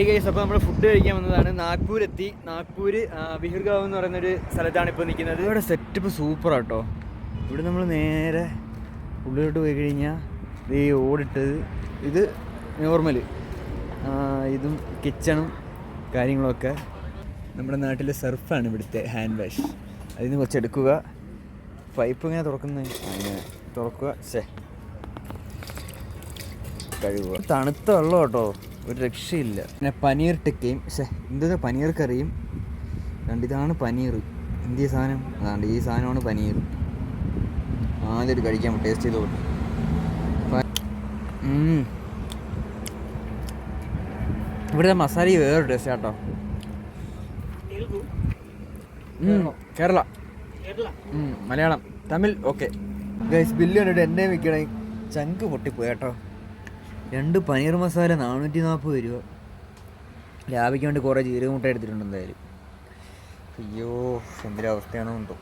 അപ്പോൾ നമ്മൾ ഫുഡ് കഴിക്കാൻ വന്നതാണ്. നാഗ്പൂർ എത്തി. നാഗ്പൂർ വിഹിർഗാവ് എന്ന് പറയുന്നൊരു സ്ഥലത്താണ് ഇപ്പോൾ നിൽക്കുന്നത്. ഇവിടെ സെറ്റപ്പ് സൂപ്പറാട്ടോ. ഇവിടെ നമ്മൾ നേരെ ഉള്ളിലോട്ട് പോയി കഴിഞ്ഞാൽ ഈ ഓടിട്ടത് ഇത് നോർമൽ, ഇതും കിച്ചണും കാര്യങ്ങളൊക്കെ. നമ്മുടെ നാട്ടിലെ സർഫാണ് ഇവിടുത്തെ ഹാൻഡ് വാഷ്. അതിൽ നിന്ന് കുറച്ച് എടുക്കുക, പൈപ്പ് ഇങ്ങനെ തുറക്കുന്നത്, അങ്ങനെ തുറക്കുക, കഴുകുക. തണുത്ത വെള്ളം കേട്ടോ, ഒരു രക്ഷയില്ല. പിന്നെ പനീർ ടിക്കയും എന്തൊക്കെ പനീർ കറിയും. ഇതാണ് പനീർ. എന്തിയ സാധനം? അതാണ്ട് ഈ സാധനമാണ് പനീർ. ആദ്യമായിട്ട് കഴിക്കാൻ ടേസ്റ്റ് ചെയ്തോട്ടെ. ഇവിടുത്തെ മസാല വേറൊരു ടേസ്റ്റ് കേട്ടോ. Kerala, Malayalam, Tamil. Okay guys, bill കണ്ടിട്ട് എന്നെ വിൽക്കണേ ചങ്ക് പൊട്ടിപ്പോയി കേട്ടോ. 2 പനീർ മസാല 440 രൂപ. ലാഭിക്കാൻ വേണ്ടി കുറേ ജീരക മുട്ട എടുത്തിട്ടുണ്ട് എന്തായാലും. അയ്യോ, എന്തൊരവസ്ഥയാണോ എന്തോ.